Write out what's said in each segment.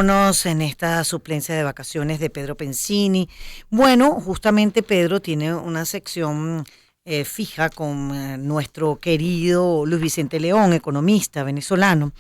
En esta suplencia de vacaciones de Pedro Pensini. Bueno, justamente Pedro tiene una sección fija con nuestro querido Luis Vicente León, economista venezolano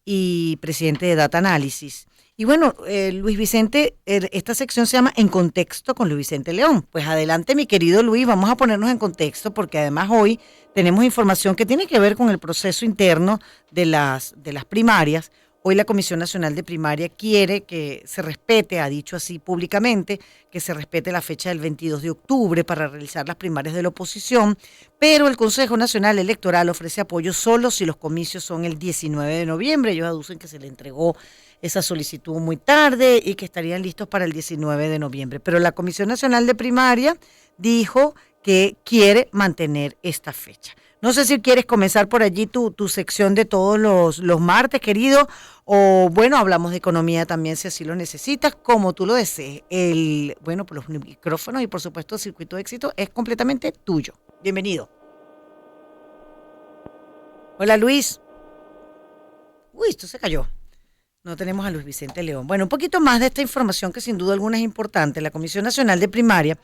y presidente de Data Analysis. Y bueno, Luis Vicente, esta sección se llama En Contexto con Luis Vicente León. Pues adelante, mi querido Luis, vamos a ponernos en contexto porque además hoy tenemos información que tiene que ver con el proceso interno de las primarias. Hoy la Comisión Nacional de Primaria quiere que se respete, ha dicho así públicamente, que se respete la fecha del 22 de octubre para realizar las primarias de la oposición, pero el Consejo Nacional Electoral ofrece apoyo solo si los comicios son el 19 de noviembre. Ellos aducen que se le entregó esa solicitud muy tarde y que estarían listos para el 19 de noviembre. Pero la Comisión Nacional de Primaria dijo que quiere mantener esta fecha. No sé si quieres comenzar por allí tu sección de todos los martes, querido, o bueno, hablamos de economía también si así lo necesitas, como tú lo desees. Bueno, pues los micrófonos y por supuesto el circuito de éxito es completamente tuyo. Bienvenido. Hola Luis. Uy, esto se cayó. No tenemos a Luis Vicente León. Bueno, un poquito más de esta información que sin duda alguna es importante. La Comisión Nacional de Primaria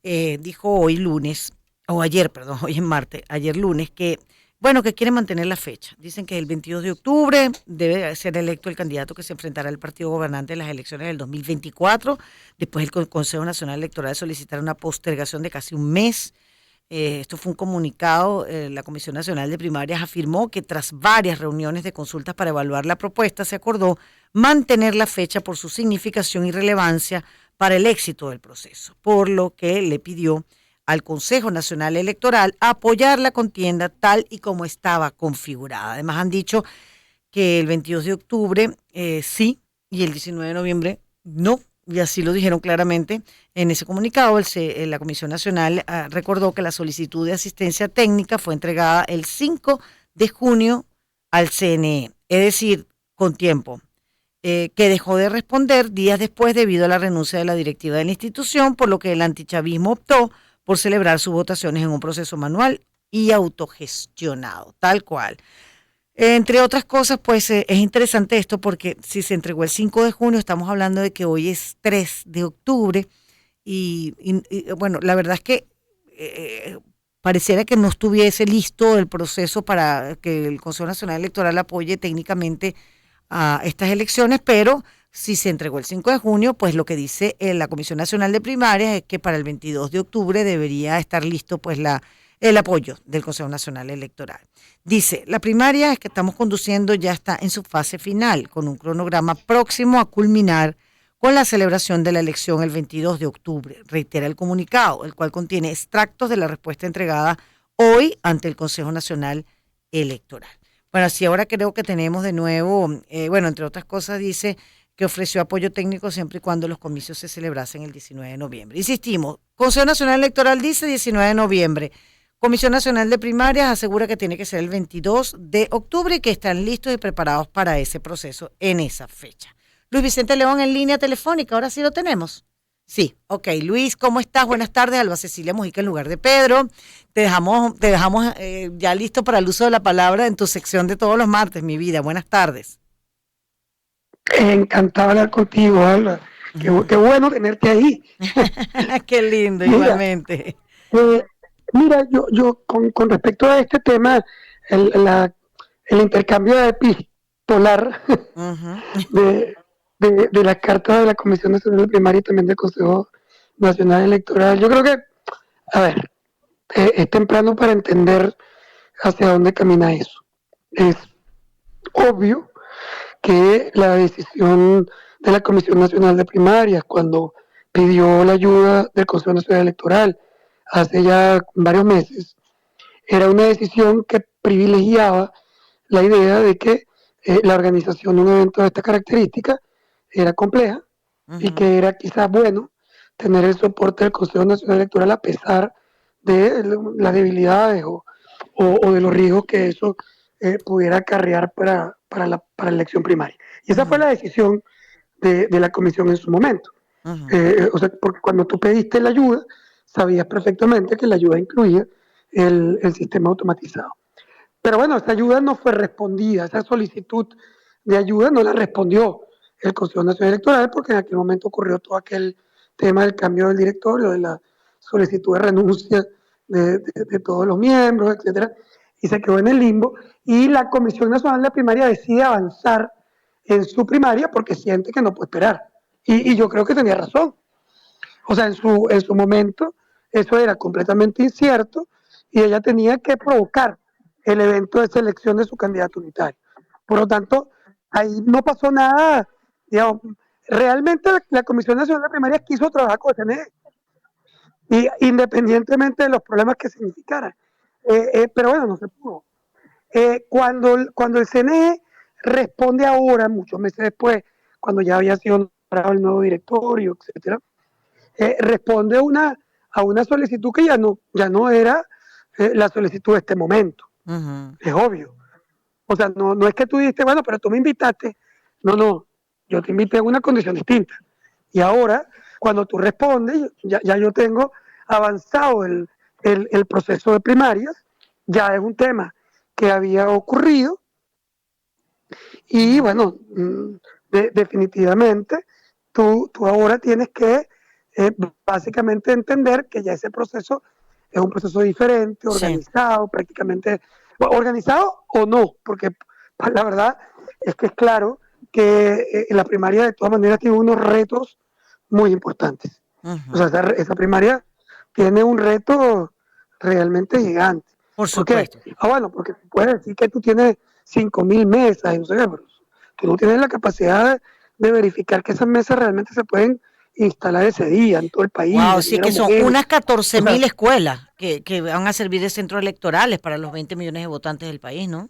dijo hoy lunes, o ayer, perdón, hoy es martes, ayer lunes, que, bueno, que quiere mantener la fecha. Dicen que el 22 de octubre debe ser electo el candidato que se enfrentará al partido gobernante en las elecciones del 2024. Después el Consejo Nacional Electoral solicitará una postergación de casi un mes. Esto fue un comunicado. La Comisión Nacional de Primarias afirmó que tras varias reuniones de consultas para evaluar la propuesta, se acordó mantener la fecha por su significación y relevancia para el éxito del proceso, por lo que le pidió al Consejo Nacional Electoral apoyar la contienda tal y como estaba configurada. Además han dicho que el 22 de octubre sí y el 19 de noviembre no. Y así lo dijeron claramente en ese comunicado. La Comisión Nacional recordó que la solicitud de asistencia técnica fue entregada el 5 de junio al CNE, es decir, con tiempo, que dejó de responder días después debido a la renuncia de la directiva de la institución, por lo que el antichavismo optó por celebrar sus votaciones en un proceso manual y autogestionado, tal cual. Entre otras cosas, pues es interesante esto porque si se entregó el 5 de junio, estamos hablando de que hoy es 3 de octubre bueno, la verdad es que eh, pareciera que no estuviese listo el proceso para que el Consejo Nacional Electoral apoye técnicamente a estas elecciones, pero si se entregó el 5 de junio, pues lo que dice la Comisión Nacional de Primarias es que para el 22 de octubre debería estar listo pues el apoyo del Consejo Nacional Electoral. Dice, la primaria que estamos conduciendo ya está en su fase final, con un cronograma próximo a culminar con la celebración de la elección el 22 de octubre. Reitera el comunicado, el cual contiene extractos de la respuesta entregada hoy ante el Consejo Nacional Electoral. Bueno, así ahora creo que tenemos de nuevo, bueno, entre otras cosas dice que ofreció apoyo técnico siempre y cuando los comicios se celebrasen el 19 de noviembre. Insistimos, Consejo Nacional Electoral dice 19 de noviembre. Comisión Nacional de Primarias asegura que tiene que ser el 22 de octubre y que están listos y preparados para ese proceso en esa fecha. Luis Vicente León en línea telefónica, ahora sí lo tenemos. Sí, ok. Luis, ¿cómo estás? Buenas tardes, Alba Cecilia Mujica en lugar de Pedro. Te dejamos ya listo para el uso de la palabra en tu sección de todos los martes, mi vida. Buenas tardes. Encantado de hablar contigo, Alba. Qué bueno tenerte ahí. Qué lindo, Mira, igualmente. eh, mira, yo con respecto a este tema, el, la, el intercambio epistolar Ujú. de, de las cartas de la Comisión Nacional de Primaria y también del Consejo Nacional Electoral, yo creo que, a ver, es temprano para entender hacia dónde camina eso. Es obvio que la decisión de la Comisión Nacional de Primarias cuando pidió la ayuda del Consejo Nacional Electoral hace ya varios meses, era una decisión que privilegiaba la idea de que la organización de un evento de esta característica era compleja y Ujú. que era quizás bueno tener el soporte del Consejo Nacional Electoral a pesar de las debilidades o de los riesgos que eso pudiera acarrear para la elección primaria. Y esa fue Ujú. la decisión de la comisión en su momento. Ujú. O sea, porque cuando tú pediste la ayuda, sabías perfectamente que la ayuda incluía el sistema automatizado. Pero bueno, esta ayuda no fue respondida, esa solicitud de ayuda no la respondió el Consejo Nacional Electoral, porque en aquel momento ocurrió todo aquel tema del cambio del directorio, de la solicitud de renuncia de todos los miembros, etcétera, y se quedó en el limbo. Y la Comisión Nacional de Primaria decide avanzar en su primaria porque siente que no puede esperar. Y yo creo que tenía razón. O sea, en su momento eso era completamente incierto y ella tenía que provocar el evento de selección de su candidato unitario. Por lo tanto, ahí no pasó nada, digamos, realmente la Comisión Nacional de Primarias quiso trabajar con el CNE, y independientemente de los problemas que significaran. Pero bueno, no se pudo. Cuando el CNE responde ahora, muchos meses después, cuando ya había sido nombrado el nuevo directorio, etcétera, responde a una solicitud que ya no era la solicitud de este momento. Ujú. Es obvio. O sea, no es que tú dijiste, bueno, pero tú me invitaste. No, yo te invité en una condición distinta. Y ahora, cuando tú respondes, ya yo tengo avanzado el proceso de primarias, ya es un tema que había ocurrido y Ujú. bueno, definitivamente tú ahora tienes que básicamente entender que ya ese proceso es un proceso diferente, Sí. organizado, prácticamente, bueno, organizado o no, porque pues, la verdad es que es claro que la primaria de todas maneras tiene unos retos muy importantes. O sea, Ujú. esa primaria tiene un reto realmente gigante. Por ¿Por qué? supuesto. Bueno, porque puedes decir que tú tienes 5.000 mesas, y no sé qué, pero tú no tienes la capacidad de verificar que esas mesas realmente se pueden instalar ese día en todo el país, Wow, de sí es manera que son homogénea. unas O sea, 14.000 escuelas que van a servir de centros electorales para los 20 millones de votantes del país, ¿no?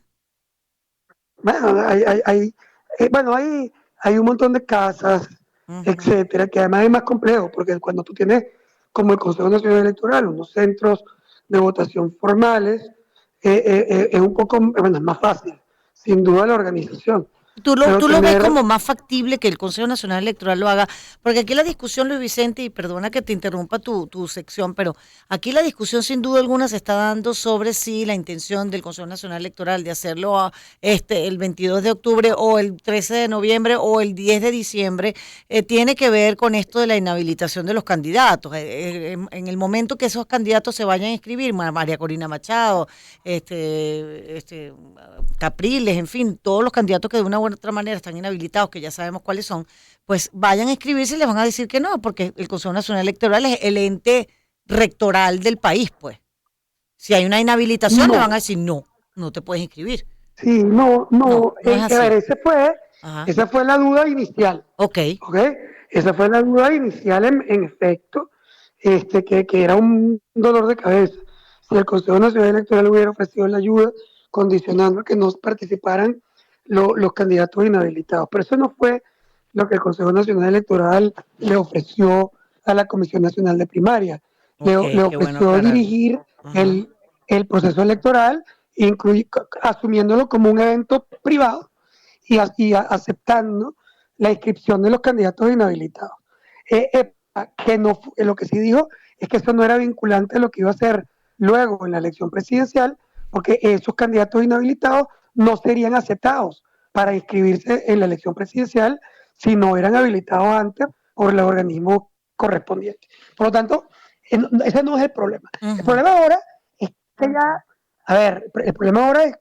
bueno, bueno, hay un montón de casas, Ujú. etcétera, que además es más complejo, porque cuando tú tienes, como el Consejo Nacional Electoral, unos centros de votación formales, es un poco, bueno, es más fácil, sin duda la organización, pero Tú lo ves tener, como más factible que el Consejo Nacional Electoral lo haga, porque aquí la discusión, Luis Vicente, y perdona que te interrumpa tu sección, pero aquí la discusión sin duda alguna se está dando sobre si la intención del Consejo Nacional Electoral de hacerlo el 22 de octubre o el 13 de noviembre o el 10 de diciembre tiene que ver con esto de la inhabilitación de los candidatos. En el momento que esos candidatos se vayan a inscribir, María Corina Machado, Capriles, en fin, todos los candidatos que de una u otra manera están inhabilitados, que ya sabemos cuáles son, pues vayan a inscribirse y les van a decir que no, porque el Consejo Nacional Electoral es el ente rectoral del país, pues. Si hay una inhabilitación, le van a no, decir no, no te puedes inscribir. sí, No, no, no es a ver, así. Ajá. esa fue la duda inicial, Ok. ¿ok? Esa fue la duda inicial en efecto, que era un dolor de cabeza. Si el Consejo Nacional Electoral hubiera ofrecido la ayuda, condicionando que no participaran los candidatos inhabilitados. Pero eso no fue lo que el Consejo Nacional Electoral le ofreció a la Comisión Nacional de Primaria. Ok, Le qué bueno ofreció aclararlo. dirigir Ajá. el proceso electoral, asumiéndolo como un evento privado y aceptando la inscripción de los candidatos inhabilitados. Que no, lo que sí dijo es que eso no era vinculante a lo que iba a hacer luego en la elección presidencial, porque esos candidatos inhabilitados no serían aceptados para inscribirse en la elección presidencial si no eran habilitados antes por el organismo correspondiente. Por lo tanto, ese no es el problema. El Ujú. problema ahora es que ya, a ver, el problema ahora es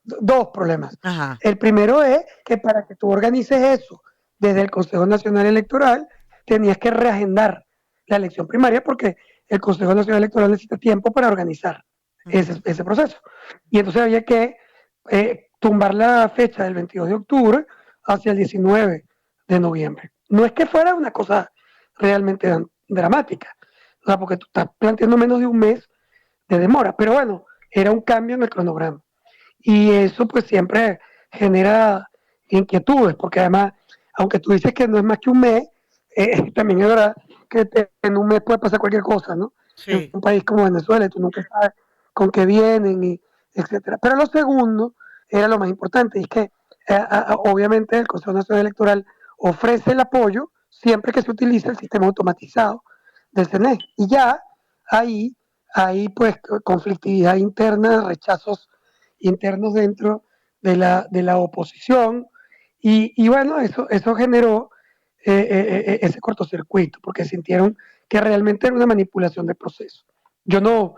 dos problemas. Ajá. El primero es que para que tú organices eso desde el Consejo Nacional Electoral, tenías que reagendar la elección primaria porque el Consejo Nacional Electoral necesita tiempo para organizar Ujú. ese proceso. Y entonces había que tumbar la fecha del 22 de octubre hacia el 19 de noviembre. No es que fuera una cosa realmente dramática, o sea, porque tú estás planteando menos de un mes de demora, pero bueno, era un cambio en el cronograma. Y eso pues siempre genera inquietudes, porque además, aunque tú dices que no es más que un mes, también es verdad que en un mes puede pasar cualquier cosa, ¿no? En Sí. un país como Venezuela, tú nunca sabes con qué vienen, y etcétera. Pero lo segundo era lo más importante, y es que obviamente el Consejo Nacional Electoral ofrece el apoyo siempre que se utilice el sistema automatizado del CNE. Y ya ahí hay pues conflictividad interna, rechazos internos dentro de la oposición Y bueno, eso generó ese cortocircuito, porque sintieron que realmente era una manipulación del proceso. Yo no,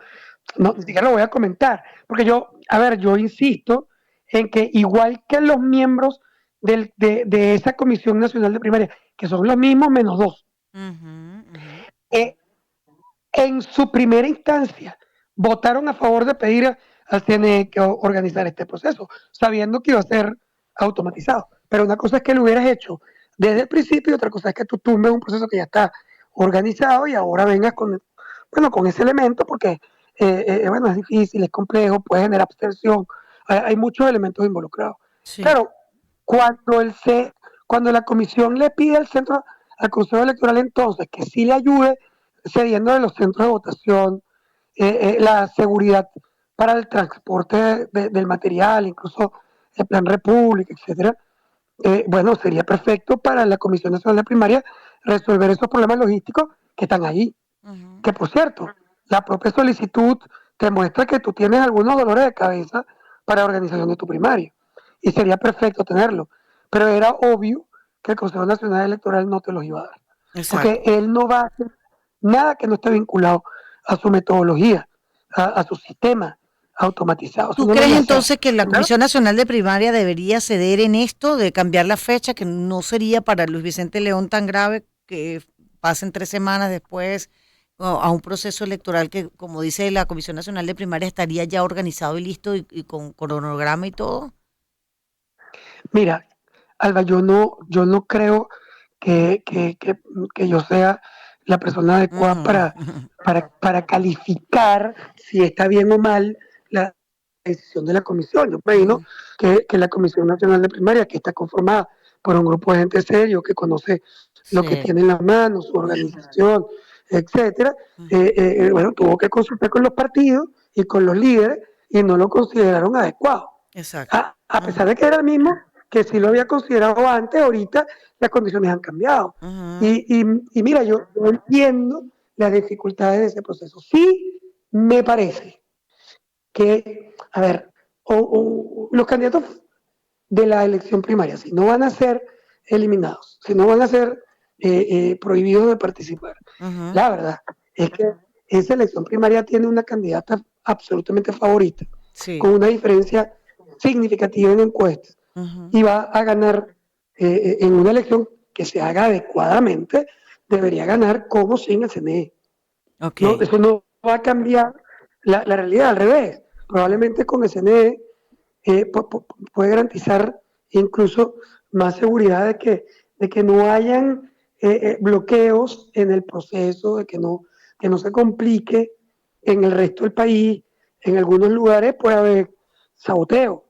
ni siquiera lo voy a comentar, porque yo insisto en que igual que los miembros de esa Comisión Nacional de Primaria, que son los mismos menos dos, Ujú, ujú. eh, en su primera instancia votaron a favor de pedir al CNE que organizara este proceso, sabiendo que iba a ser automatizado. Pero una cosa es que lo hubieras hecho desde el principio y otra cosa es que tú tumbes un proceso que ya está organizado y ahora vengas con ese elemento porque, bueno, es difícil, es complejo, puede generar abstención, hay muchos elementos involucrados. Sí. Claro, cuando, cuando la comisión le pide al Consejo Electoral entonces que sí le ayude cediendo de los centros de votación, la seguridad para el transporte del material, incluso el plan República, etcétera. Bueno, sería perfecto para la Comisión Nacional de Primaria resolver esos problemas logísticos que están ahí. Ujú. Que por cierto, la propia solicitud te muestra que tú tienes algunos dolores de cabeza para la organización de tu primaria. Y sería perfecto tenerlo. Pero era obvio que el Consejo Nacional Electoral no te los iba a dar. Porque Exacto. él no va a hacer nada que no esté vinculado a su metodología, a su sistema automatizado. Eso ¿Tú no lo crees iba a hacer. entonces que la Primero, Comisión Nacional de Primaria debería ceder en esto de cambiar la fecha, que no sería para Luis Vicente León tan grave que pasen 3 semanas después a un proceso electoral que, como dice la Comisión Nacional de Primaria, estaría ya organizado y listo y con cronograma y todo? mira, Alba, yo no creo que yo sea la persona adecuada Ujú. para calificar si está bien o mal la decisión de la comisión. Yo me imagino Ujú. que la Comisión Nacional de Primaria, que está conformada por un grupo de gente serio, que conoce lo que Sí. tiene en las manos, su organización, etcétera, bueno, tuvo que consultar con los partidos y con los líderes y no lo consideraron adecuado. Exacto. A pesar Ujú, de que era el mismo, que sí lo había considerado antes, ahorita las condiciones han cambiado. ujú. Y mira, yo entiendo las dificultades de ese proceso. Sí me parece que, a ver, los candidatos de la elección primaria, si no van a ser eliminados, si no van a ser prohibidos de participar, Ujú. la verdad es que esa elección primaria tiene una candidata absolutamente favorita, Sí. con una diferencia significativa en encuestas, Ujú. y va a ganar en una elección que se haga adecuadamente, debería ganar como sin el CNE. No, Ok. eso no va a cambiar la realidad, al revés. Ujú. Probablemente con el CNE puede garantizar incluso más seguridad de que no hayan bloqueos en el proceso, que no se complique en el resto del país. En algunos lugares puede haber saboteo,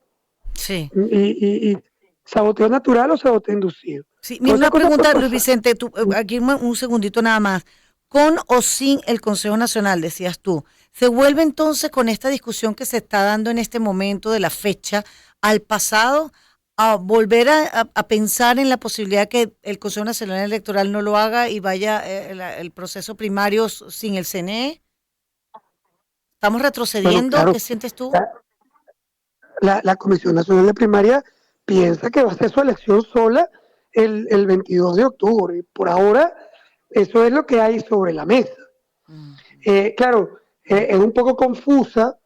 Sí. y saboteo natural o saboteo inducido. Sí, mira, Toda esa una cosa puede pregunta, Luis pasar. Vicente, aquí un segundito nada más. ¿Con o sin el Consejo Nacional, decías tú? ¿Se vuelve entonces con esta discusión que se está dando en este momento de la fecha al pasado a volver a pensar en la posibilidad que el Consejo Nacional Electoral no lo haga y vaya el proceso primario sin el CNE? ¿Estamos Bueno, retrocediendo? ¿Qué claro, sientes tú? la, la Comisión Nacional de Primaria piensa que va a ser su elección sola el 22 de octubre. Y por ahora, eso es lo que hay sobre la mesa. Mm, Claro, es un poco confusa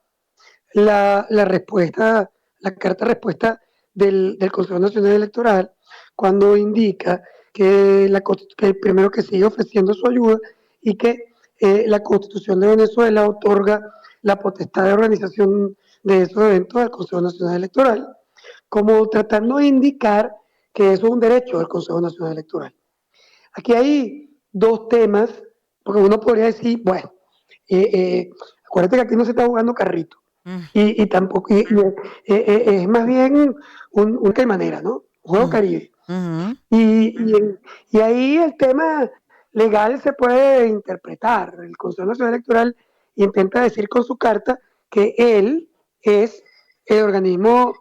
la respuesta, la carta respuesta del Consejo Nacional Electoral, cuando indica que primero que sigue ofreciendo su ayuda y que la Constitución de Venezuela otorga la potestad de organización de esos eventos al Consejo Nacional Electoral, como tratando de indicar que eso es un derecho del Consejo Nacional Electoral. Aquí hay dos temas, porque uno podría decir, bueno, eh, eh, acuérdate que aquí no se está jugando carrito, mm, y tampoco, es más bien una manera, ¿no? Un juego mm, Caribe. ujú. Y ahí el tema legal se puede interpretar. El Consejo Nacional Electoral intenta decir con su carta que él es el organismo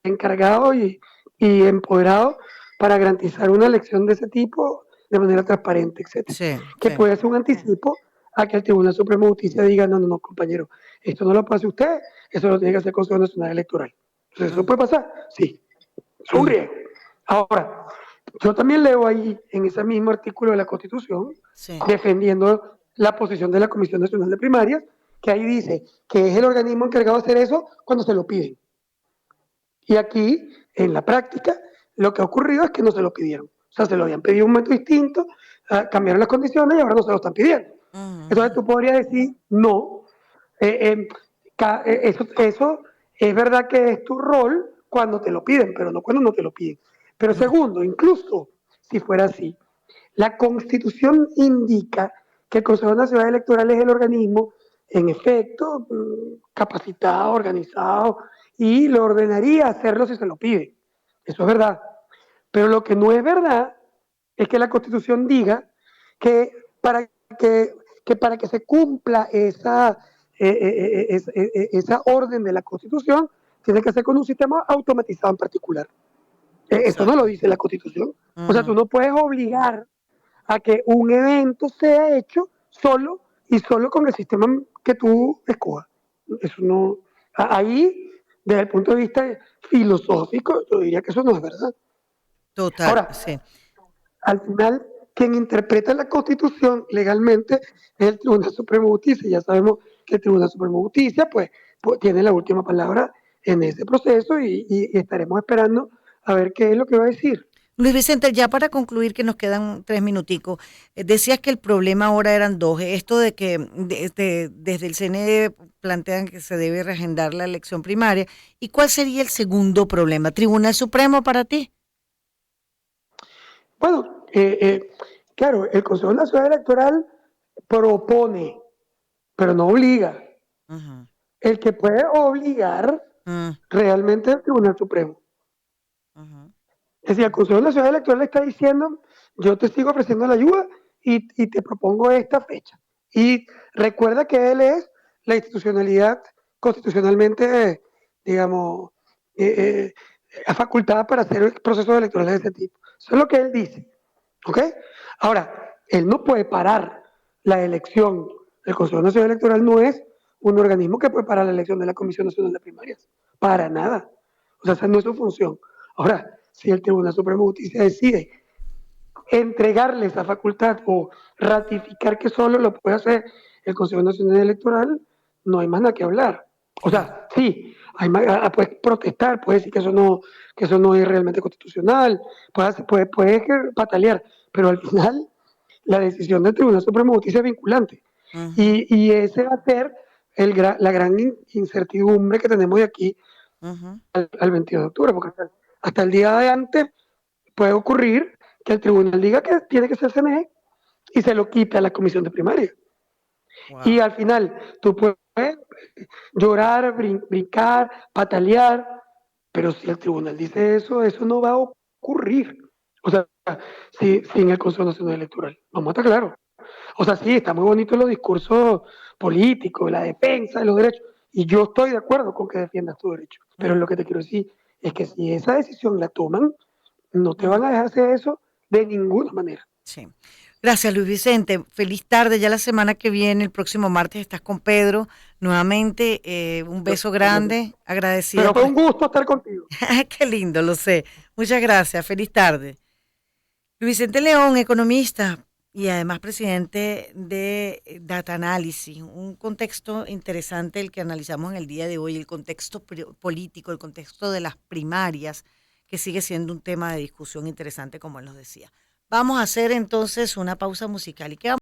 encargado y empoderado para garantizar una elección de ese tipo de manera transparente, etcétera. Sí, Que sí. puede ser un anticipo a que el Tribunal Supremo de Justicia diga, no, no, no, compañero, esto no lo pase usted, eso lo tiene que hacer el Consejo Nacional Electoral. Entonces, ¿eso Mm, puede pasar? Sí, es un mm. riesgo. Ahora, yo también leo ahí en ese mismo artículo de la Constitución, Sí. defendiendo la posición de la Comisión Nacional de Primarias, que ahí dice que es el organismo encargado de hacer eso cuando se lo piden. Y aquí, en la práctica, lo que ha ocurrido es que no se lo pidieron. O sea, se lo habían pedido en un momento distinto, cambiaron las condiciones y ahora no se lo están pidiendo. Entonces Ujú. tú podrías decir, no, eso es verdad que es tu rol cuando te lo piden, pero no cuando no te lo piden. Pero Ujú. segundo, incluso si fuera así, la Constitución indica que el Consejo Nacional Electoral es el organismo, en efecto, capacitado, organizado, y lo ordenaría hacerlo si se lo pide. Eso es verdad. Pero lo que no es verdad es que la Constitución diga que para que, que para que se cumpla esa orden de la Constitución, tiene que ser con un sistema automatizado en particular. Eso no lo Exacto. dice la Constitución. O sea, tú Ujú. no puedes obligar a que un evento sea hecho solo y solo con el sistema que tú escojas. Eso no. Ahí, desde el punto de vista filosófico, yo diría que eso no es verdad. Total, Ahora, sí. al final, quien interpreta la Constitución legalmente es el Tribunal Supremo de Justicia. Ya sabemos que el Tribunal Supremo de Justicia pues tiene la última palabra en ese proceso y estaremos esperando a ver qué es lo que va a decir. Luis Vicente, ya para concluir, que nos quedan 3 minuticos, decías que el problema ahora eran dos. Esto de que desde el CNE plantean que se debe reagendar la elección primaria. ¿Y cuál sería el segundo problema? ¿Tribunal Supremo para ti? Bueno, claro, el Consejo Nacional Electoral propone, pero no obliga. Ujú. El que puede obligar Mm. realmente es el Tribunal Supremo. Ujú. Es decir, el Consejo Nacional Electoral le está diciendo, yo te sigo ofreciendo la ayuda y te propongo esta fecha. Y recuerda que él es la institucionalidad constitucionalmente, digamos, eh, facultada para hacer procesos electorales de ese tipo. Eso es lo que él dice. ¿Ok? Ahora, él no puede parar la elección. El Consejo Nacional Electoral no es un organismo que puede parar la elección de la Comisión Nacional de Primarias. Para nada. O sea, esa no es su función. Ahora, si el Tribunal Supremo de Justicia decide entregarle esa facultad o ratificar que solo lo puede hacer el Consejo Nacional Electoral, no hay más nada que hablar. O Claro. sea, sí, puedes protestar, puedes decir que eso no es realmente constitucional, puedes patalear, pero al final la decisión del Tribunal Supremo de Justicia es vinculante. Ujú. Y ese va a ser la gran incertidumbre que tenemos de aquí Ujú. al 22 de octubre, porque hasta el día de antes puede ocurrir que el tribunal diga que tiene que ser CNE y se lo quita a la comisión de primaria. Y Wow. al final tú puedes llorar, brincar, patalear, pero si el tribunal dice eso, eso no va a ocurrir. O sea, si en el Consejo Nacional Electoral, vamos a estar claros. O sea, sí, está muy bonito los discursos políticos, la defensa de los derechos, y yo estoy de acuerdo con que defiendas tu derecho, pero lo que te quiero decir es que si esa decisión la toman, no te Ujú. van a dejar hacer eso de ninguna manera. Sí. Gracias, Luis Vicente. Feliz tarde. Ya la semana que viene, el próximo martes, estás con Pedro nuevamente. Un beso grande. Agradecida Pero fue por... un gusto estar contigo. Qué lindo, lo sé. Muchas gracias. Feliz tarde. Luis Vicente León, economista y además presidente de Data Analysis. Un contexto interesante el que analizamos en el día de hoy, el contexto político, el contexto de las primarias, que sigue siendo un tema de discusión interesante, como él nos decía. Vamos a hacer entonces una pausa musical y quedamos